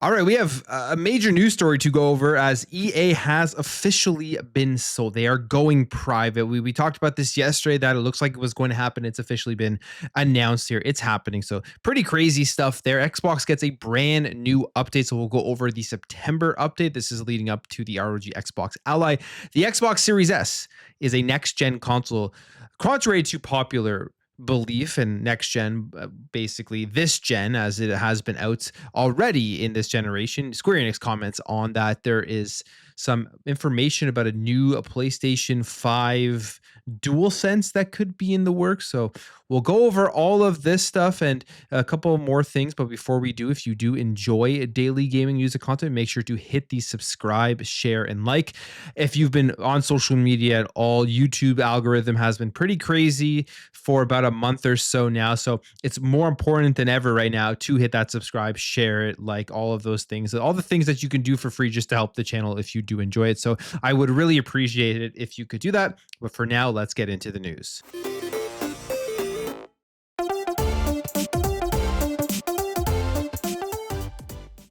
All right, we have a major news story to go over as EA has officially been sold. They are going private. We talked about this yesterday that it looks like it was going to happen. It's officially been announced here. It's happening. So, pretty crazy stuff there. Xbox gets a brand new update. So, we'll go over the September update. This is leading up to the ROG Xbox Ally. The Xbox Series S is a next gen console, contrary to popular belief in next gen, basically this gen, as it has been out already in this generation. Square Enix comments on that there is some information about a new PlayStation 5 Dualsense that could be in the works. So we'll go over all of this stuff and a couple more things. But before we do, if you do enjoy daily gaming music content, make sure to hit the subscribe, share, and like. If you've been on social media at all, YouTube algorithm has been pretty crazy for about a month or so now. So it's more important than ever right now to hit that subscribe, share it, like all of those things, all the things that you can do for free just to help the channel if you do enjoy it. So I would really appreciate it if you could do that. But for now, let's get into the news.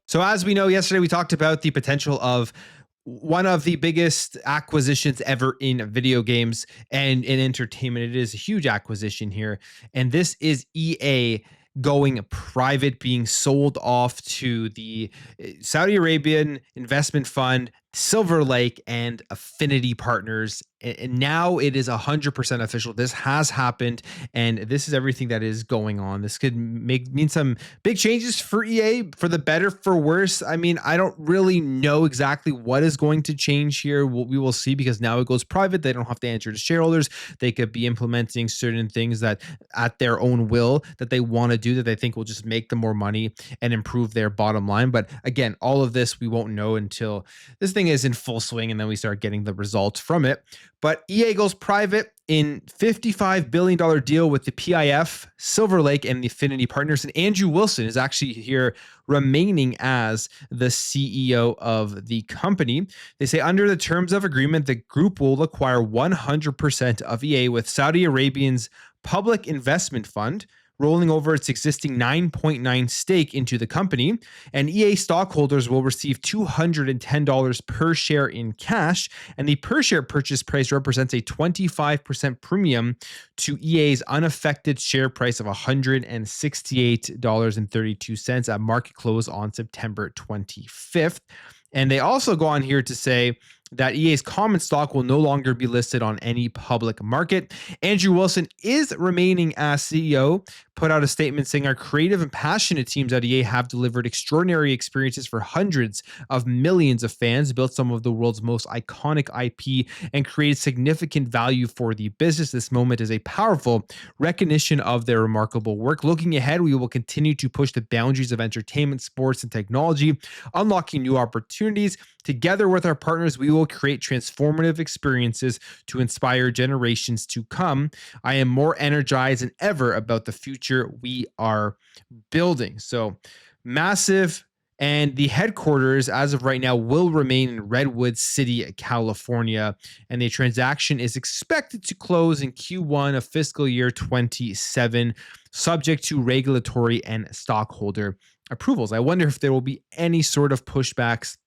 So as we know, yesterday we talked about the potential of one of the biggest acquisitions ever in video games and in entertainment. It is a huge acquisition here. And this is EA going private, being sold off to the Saudi Arabian investment fund, Silver Lake, and Affinity Partners. And now it is 100% official. This has happened, and this is everything that is going on. This could mean some big changes for EA, for the better, for worse. I mean, I don't really know exactly what is going to change here. We will see, because now it goes private. They don't have to answer to shareholders. They could be implementing certain things that at their own will that they want to do, that they think will just make them more money and improve their bottom line. But again, all of this we won't know until this thing is in full swing, and then we start getting the results from it. But EA goes private in $55 billion deal with the PIF, Silver Lake, and the Affinity Partners. And Andrew Wilson is actually here remaining as the CEO of the company. They say under the terms of agreement, the group will acquire 100% of EA, with Saudi Arabian's Public Investment Fund rolling over its existing 9.9 stake into the company, and EA stockholders will receive $210 per share in cash, and the per share purchase price represents a 25% premium to EA's unaffected share price of $168.32 at market close on September 25th. And they also go on here to say that EA's common stock will no longer be listed on any public market. Andrew Wilson is remaining as CEO, put out a statement saying our creative and passionate teams at EA have delivered extraordinary experiences for hundreds of millions of fans, built some of the world's most iconic IP, and created significant value for the business. This moment is a powerful recognition of their remarkable work. Looking ahead, we will continue to push the boundaries of entertainment, sports, and technology, unlocking new opportunities. Together with our partners, we will create transformative experiences to inspire generations to come. I am more energized than ever about the future we are building. So massive. And the headquarters, as of right now, will remain in Redwood City, California. And the transaction is expected to close in Q1 of fiscal year 27, subject to regulatory and stockholder approvals. I wonder if there will be any sort of pushbacks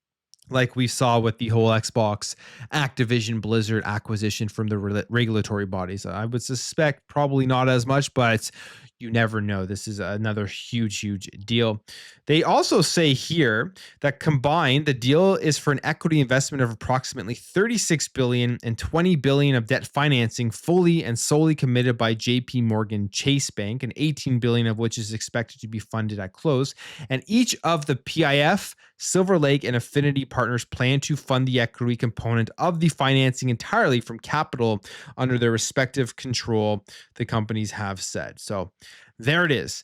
like we saw with the whole Xbox Activision Blizzard acquisition from the regulatory bodies. I would suspect probably not as much, but you never know. This is another huge deal. They also say here that combined, the deal is for an equity investment of approximately $36 billion and $20 billion of debt financing, fully and solely committed by JP Morgan Chase Bank, and $18 billion of which is expected to be funded at close. And each of the PIF, Silver Lake, and Affinity Partners plan to fund the equity component of the financing entirely from capital under their respective control, the companies have said. So there it is.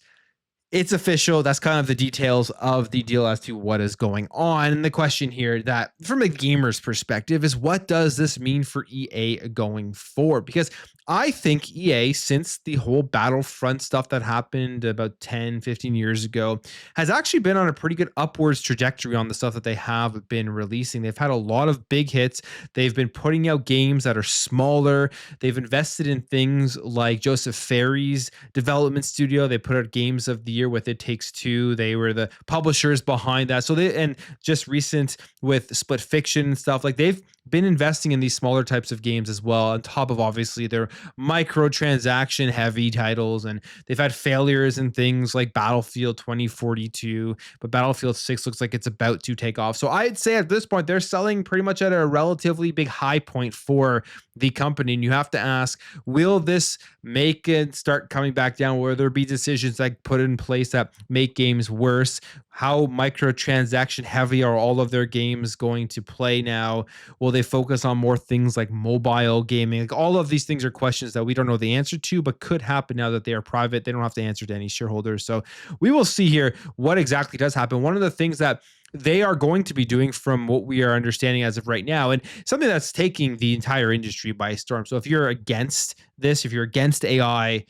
It's official. That's kind of the details of the deal as to what is going on. And the question here, that from a gamer's perspective, is what does this mean for EA going forward? Because I think EA, since the whole Battlefront stuff that happened about 10, 15 years ago, has actually been on a pretty good upwards trajectory on the stuff that they have been releasing. They've had a lot of big hits. They've been putting out games that are smaller. They've invested in things like Joseph Fares' development studio. They put out games of the year with It Takes Two. They were the publishers behind that. So and just recent with Split Fiction and stuff, like they've been investing in these smaller types of games as well, on top of obviously their microtransaction heavy titles. And they've had failures in things like Battlefield 2042, but Battlefield 6 looks like it's about to take off. So I'd say at this point they're selling pretty much at a relatively big high point for the company. And you have to ask, will this make it start coming back down? Will there be decisions that put in place that make games worse? How microtransaction heavy are all of their games going to play now? Will they focus on more things like mobile gaming? Like, all of these things are questions that we don't know the answer to, but could happen now that they are private. They don't have to answer to any shareholders. So we will see here what exactly does happen. One of the things that they are going to be doing, from what we are understanding as of right now, and something that's taking the entire industry by storm. So if you're against this, if you're against AI,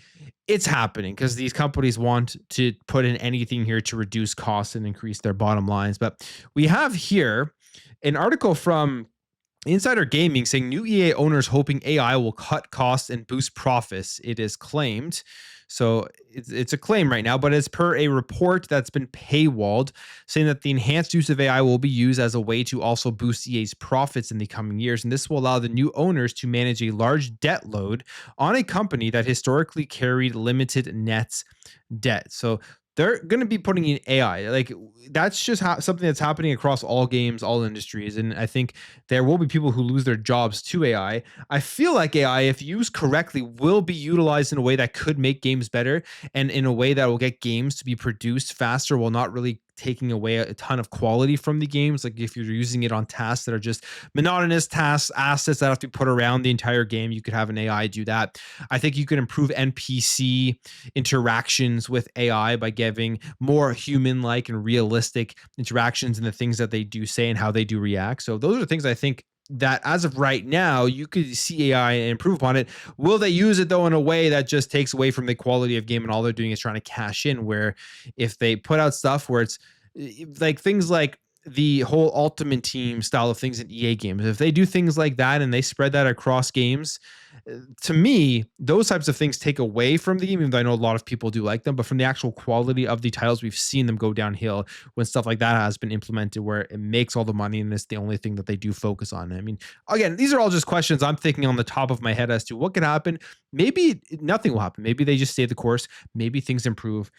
it's happening because these companies want to put in anything here to reduce costs and increase their bottom lines. But we have here an article from Insider Gaming saying new EA owners hoping AI will cut costs and boost profits, it is claimed. So it's a claim right now, but it's per a report that's been paywalled, saying that the enhanced use of AI will be used as a way to also boost EA's profits in the coming years. And this will allow the new owners to manage a large debt load on a company that historically carried limited net debt. So they're going to be putting in AI. Like, that's just something that's happening across all games, all industries. And I think there will be people who lose their jobs to AI. I feel like AI, if used correctly, will be utilized in a way that could make games better, and in a way that will get games to be produced faster while not really taking away a ton of quality from the games. Like, if you're using it on tasks that are just monotonous tasks, assets that have to be put around the entire game, you could have an AI do that. I think you could improve NPC interactions with AI by giving more human-like and realistic interactions in the things that they do say and how they do react. So those are things I think that as of right now, you could see AI improve upon it. Will they use it though in a way that just takes away from the quality of game and all they're doing is trying to cash in? Where if they put out stuff where it's like things like the whole Ultimate Team style of things in EA games, if they do things like that and they spread that across games, to me, those types of things take away from the game, even though I know a lot of people do like them, but from the actual quality of the titles, we've seen them go downhill when stuff like that has been implemented, where it makes all the money and it's the only thing that they do focus on. I mean, again, these are all just questions I'm thinking on the top of my head as to what could happen. Maybe nothing will happen. Maybe they just stay the course. Maybe things improve.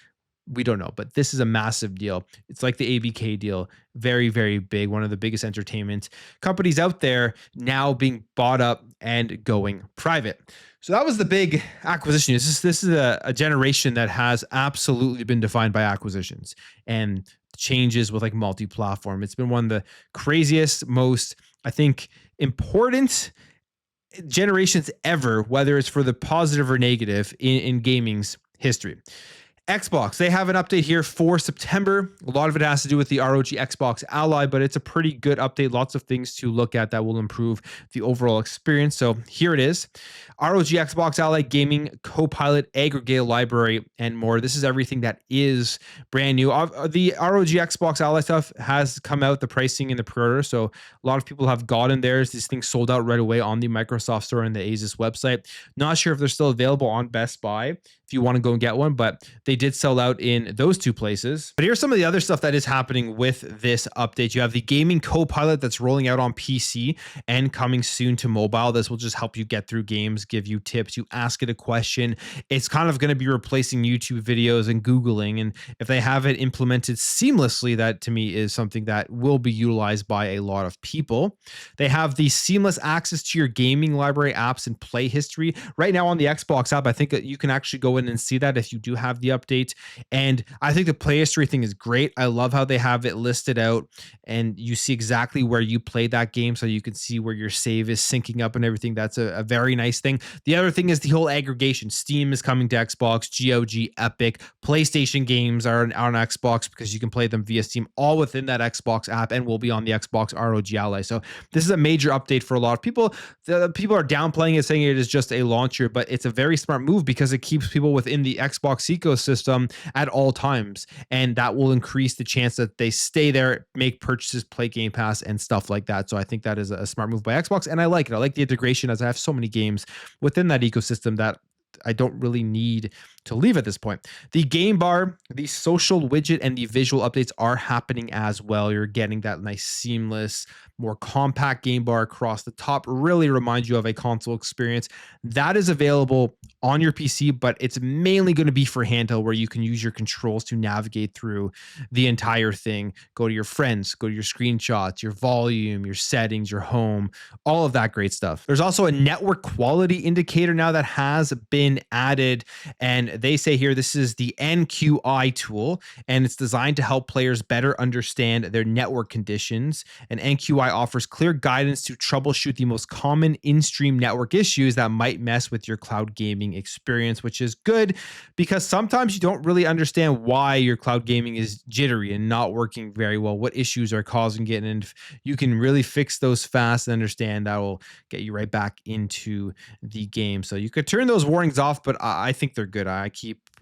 We don't know, but this is a massive deal. It's like the ABK deal, very, very big. One of the biggest entertainment companies out there now being bought up and going private. So that was the big acquisition. This is a generation that has absolutely been defined by acquisitions and changes with like multi-platform. It's been one of the craziest, most, I think, important generations ever, whether it's for the positive or negative in gaming's history. Xbox, they have an update here for September. A lot of it has to do with the ROG Xbox Ally, but it's a pretty good update. Lots of things to look at that will improve the overall experience. So here it is. ROG Xbox Ally Gaming Copilot Aggregate Library and more. This is everything that is brand new. The ROG Xbox Ally stuff has come out, the pricing and the pre-order. So a lot of people have gotten theirs. These things sold out right away on the Microsoft Store and the Asus website. Not sure if they're still available on Best Buy if you want to go and get one, but they did sell out in those two places. But here's some of the other stuff that is happening with this update. You have the gaming Copilot that's rolling out on PC and coming soon to mobile. This will just help you get through games, give you tips, you ask it a question. It's kind of going to be replacing YouTube videos and Googling. And if they have it implemented seamlessly, that to me is something that will be utilized by a lot of people. They have the seamless access to your gaming library apps and play history. Right now on the Xbox app, I think that you can actually go in and see that if you do have the update. And I think the play history thing is great. I love how they have it listed out and you see exactly where you played that game, so you can see where your save is syncing up and everything. That's a very nice thing. The other thing is the whole aggregation. Steam is coming to Xbox, GOG, Epic, PlayStation games are on Xbox because you can play them via Steam, all within that Xbox app, and will be on the Xbox ROG Ally. So this is a major update for a lot of people. The people are downplaying it, saying it is just a launcher, but it's a very smart move because it keeps people within the Xbox ecosystem at all times, and that will increase the chance that they stay there, make purchases, play Game Pass, and stuff like that. So I think that is a smart move by Xbox, and I like it. I like the integration, as I have so many games within that ecosystem that I don't really need to leave at this point. The game bar, the social widget, and the visual updates are happening as well. You're getting that nice, seamless, more compact game bar across the top. Really reminds you of a console experience. That is available on your PC, but it's mainly going to be for handheld, where you can use your controls to navigate through the entire thing. Go to your friends, go to your screenshots, your volume, your settings, your home, all of that great stuff. There's also a network quality indicator now that has been added, and they say here this is the NQI tool, and it's designed to help players better understand their network conditions. And NQI offers clear guidance to troubleshoot the most common in-stream network issues that might mess with your cloud gaming experience, which is good because sometimes you don't really understand why your cloud gaming is jittery and not working very well, what issues are causing it, and if you can really fix those fast and understand, that will get you right back into the game. So you could turn those warnings off, but I think they're good.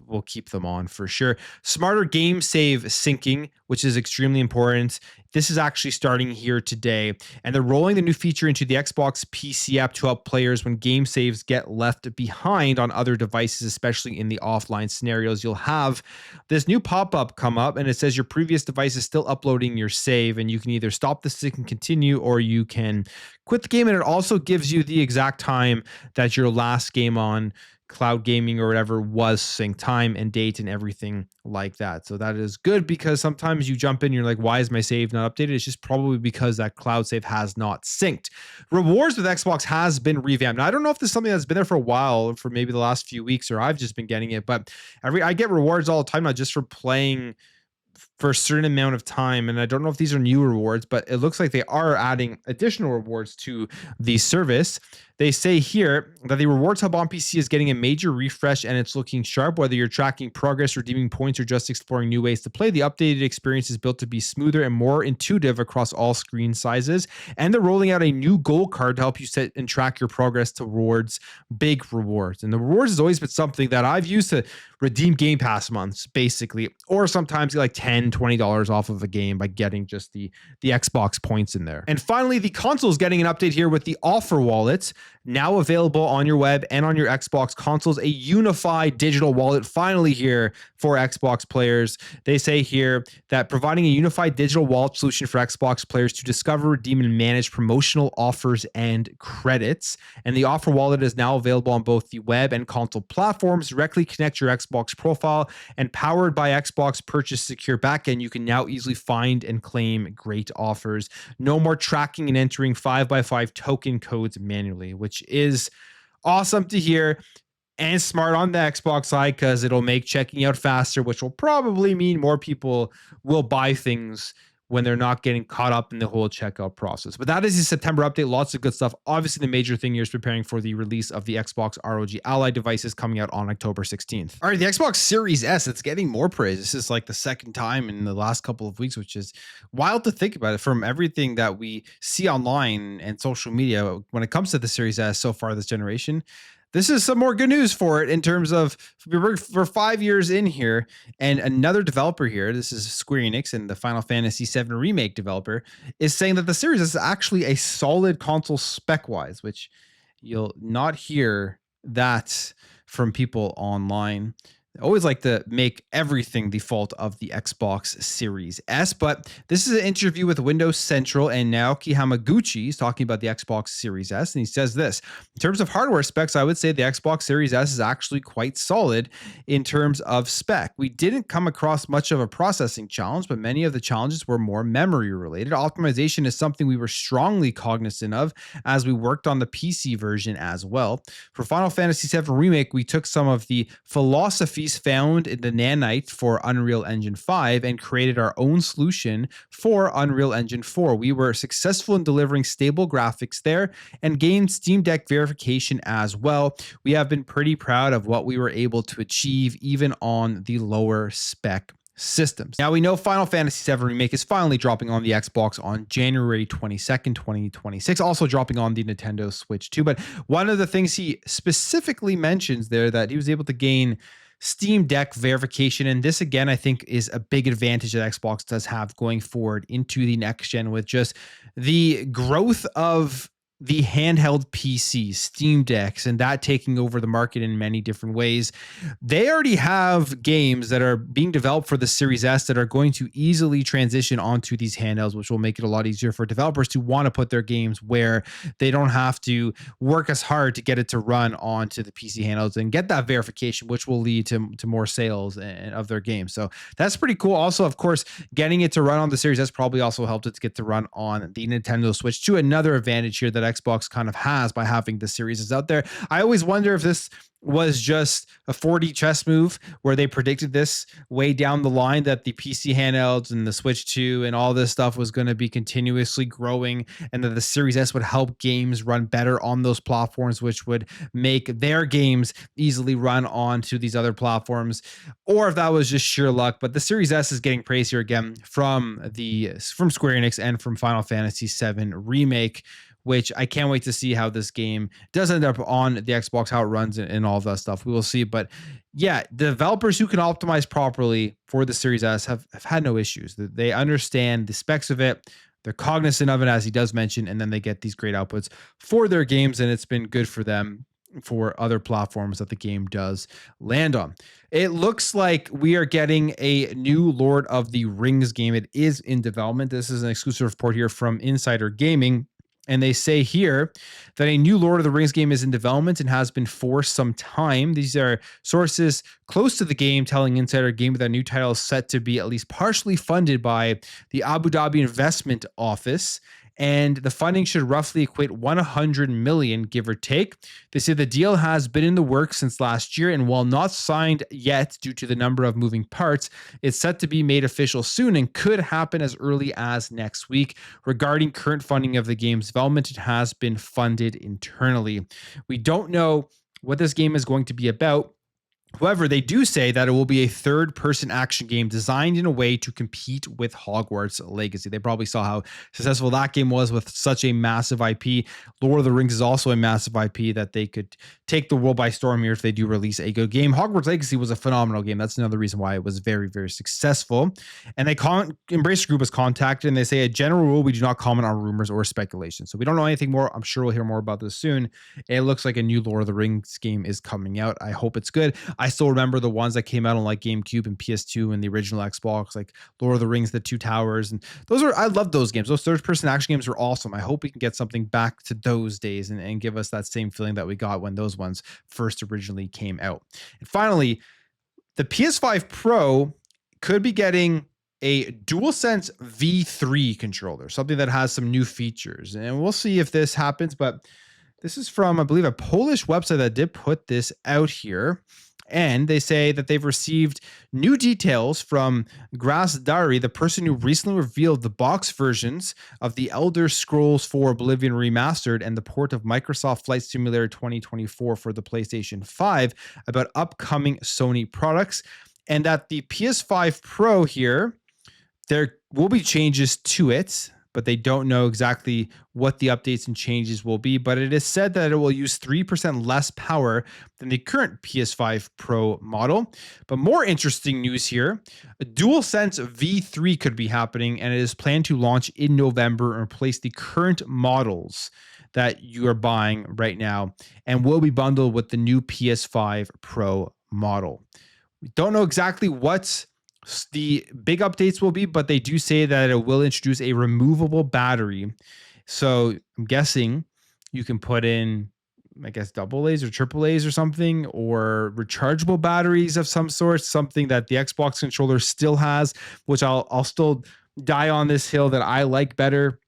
We'll keep them on for sure. Smarter game save syncing, which is extremely important. This is actually starting here today, and they're rolling the new feature into the Xbox PC app to help players when game saves get left behind on other devices, especially in the offline scenarios. You'll have this new pop-up come up, and it says your previous device is still uploading your save, and you can either stop the sync and continue, or you can quit the game. And it also gives you the exact time that your last game on cloud gaming or whatever was sync, time and date and everything like that. So that is good, because sometimes you jump in, you're like, why is my save not updated? It's just probably because that cloud save has not synced. Rewards with Xbox has been revamped. Now, I don't know if this is something that's been there for a while, for maybe the last few weeks, or I've just been getting it, but I get rewards all the time now just for playing for a certain amount of time. And I don't know if these are new rewards, but it looks like they are adding additional rewards to the service. They say here that the rewards hub on PC is getting a major refresh, and it's looking sharp. Whether you're tracking progress, redeeming points, or just exploring new ways to play, the updated experience is built to be smoother and more intuitive across all screen sizes. And they're rolling out a new goal card to help you set and track your progress towards big rewards. And the rewards has always been something that I've used to redeem Game Pass months, basically, or sometimes like $10, $20 off of a game by getting just the Xbox points in there. And finally, the console is getting an update here with the offer wallet, now available on your web and on your Xbox consoles. A unified digital wallet finally here for Xbox players. They say here that providing a unified digital wallet solution for Xbox players to discover, redeem, and manage promotional offers and credits. And the offer wallet is now available on both the web and console platforms. Directly connect your Xbox profile, and powered by Xbox Purchase Secure backend, you can now easily find and claim great offers. No more tracking and entering 5x5 token codes manually, which is awesome to hear and smart on the Xbox side, because it'll make checking out faster, which will probably mean more people will buy things when they're not getting caught up in the whole checkout process. But that is the September update. Lots of good stuff. Obviously, the major thing here is preparing for the release of the Xbox ROG Ally devices coming out on October 16th. All right, the Xbox Series S, it's getting more praise. This is like the second time in the last couple of weeks, which is wild to think about it. From everything that we see online and social media when it comes to the Series S so far this generation, this is some more good news for it in terms of we're 5 years in here, and another developer here, this is Square Enix and the Final Fantasy VII Remake developer, is saying that the series is actually a solid console spec-wise, which you'll not hear that from people online. I always like to make everything the fault of the Xbox Series S, but this is an interview with Windows Central and Naoki Hamaguchi. He's talking about the Xbox Series S, and he says this: in terms of hardware specs, I would say the Xbox Series S is actually quite solid in terms of spec. We didn't come across much of a processing challenge, but many of the challenges were more memory related. Optimization is something we were strongly cognizant of as we worked on the PC version as well. For Final Fantasy VII Remake, we took some of the philosophies found in the nanite for Unreal Engine 5 and created our own solution for Unreal Engine 4. We were successful in delivering stable graphics there and gained Steam Deck verification as well. We have been pretty proud of what we were able to achieve even on the lower spec systems. Now we know Final Fantasy VII Remake is finally dropping on the Xbox on January 22nd, 2026, also dropping on the Nintendo Switch too. But one of the things he specifically mentions there that he was able to gain Steam Deck verification, and this again I think is a big advantage that Xbox does have going forward into the next gen with just the growth of the handheld PCs, Steam Decks, and that taking over the market in many different ways. They already have games that are being developed for the Series S that are going to easily transition onto these handhelds, which will make it a lot easier for developers to want to put their games where they don't have to work as hard to get it to run onto the PC handhelds and get that verification, which will lead to more sales of their games. So that's pretty cool. Also, of course, getting it to run on the Series S probably also helped it to get to run on the Nintendo Switch, to another advantage here that Xbox kind of has by having the Series S out there. I always wonder if this was just a 4D chess move where they predicted this way down the line, that the PC handhelds and the Switch 2 and all this stuff was going to be continuously growing, and that the Series S would help games run better on those platforms, which would make their games easily run onto these other platforms, or if that was just sheer luck. But the Series S is getting praise here again from Square Enix and from Final Fantasy VII Remake, which I can't wait to see how this game does end up on the Xbox, how it runs and all of that stuff. We will see. But yeah, developers who can optimize properly for the Series S have had no issues. They understand the specs of it. They're cognizant of it, as he does mention, and then they get these great outputs for their games, and it's been good for them for other platforms that the game does land on. It looks like we are getting a new Lord of the Rings game. It is in development. This is an exclusive report here from Insider Gaming. And they say here that a new Lord of the Rings game is in development and has been for some time. These are sources close to the game telling Insider Gaming that a new title is set to be at least partially funded by the Abu Dhabi Investment Office, and the funding should roughly equate 100 million, give or take. They say the deal has been in the works since last year, and while not signed yet due to the number of moving parts, it's set to be made official soon and could happen as early as next week. Regarding current funding of the game's development, it has been funded internally. We don't know what this game is going to be about. However, they do say that it will be a third-person action game designed in a way to compete with Hogwarts Legacy. They probably saw how successful that game was with such a massive IP. Lord of the Rings is also a massive IP that they could take the world by storm here if they do release a good game. Hogwarts Legacy was a phenomenal game. That's another reason why it was very, very successful. And Embracer Group was contacted, and they say, a general rule, we do not comment on rumors or speculation. So we don't know anything more. I'm sure we'll hear more about this soon. It looks like a new Lord of the Rings game is coming out. I hope it's good. I still remember the ones that came out on like GameCube and PS2 and the original Xbox, like Lord of the Rings, The Two Towers. And I love those games. Those third-person action games were awesome. I hope we can get something back to those days and give us that same feeling that we got when those ones first originally came out. And finally, the PS5 Pro could be getting a DualSense V3 controller, something that has some new features. And we'll see if this happens, but this is from, I believe, a Polish website that did put this out here. And they say that they've received new details from Grasdari, the person who recently revealed the box versions of the Elder Scrolls 4 Oblivion Remastered and the port of Microsoft Flight Simulator 2024 for the PlayStation 5 about upcoming Sony products. And that the PS5 Pro here, there will be changes to it, but they don't know exactly what the updates and changes will be. But it is said that it will use 3% less power than the current PS5 Pro model. But more interesting news here, a DualSense V3 could be happening, and it is planned to launch in November and replace the current models that you are buying right now and will be bundled with the new PS5 Pro model. We don't know exactly what the big updates will be, but they do say that it will introduce a removable battery. So I'm guessing you can put in, I guess, double A's or triple A's or something, or rechargeable batteries of some sort, something that the Xbox controller still has, which I'll still die on this hill that I like better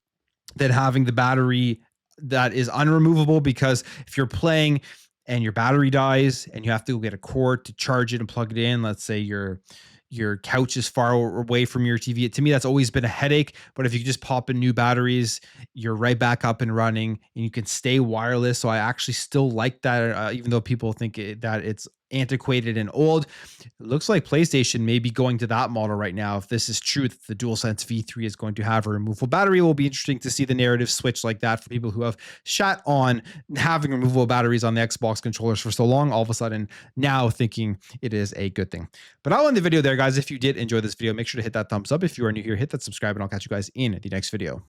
than having the battery that is unremovable, because if you're playing and your battery dies and you have to go get a cord to charge it and plug it in, let's say your couch is far away from your TV. To me, that's always been a headache. But if you just pop in new batteries, you're right back up and running, and you can stay wireless. So I actually still like that, even though people think that it's antiquated and old. It looks like PlayStation may be going to that model right now. If this is true, that the DualSense V3 is going to have a removable battery, it will be interesting to see the narrative switch like that for people who have shat on having removable batteries on the Xbox controllers for so long, all of a sudden now thinking it is a good thing. But I'll end the video there, guys. If you did enjoy this video, make sure to hit that thumbs up. If you are new here, hit that subscribe, and I'll catch you guys in the next video.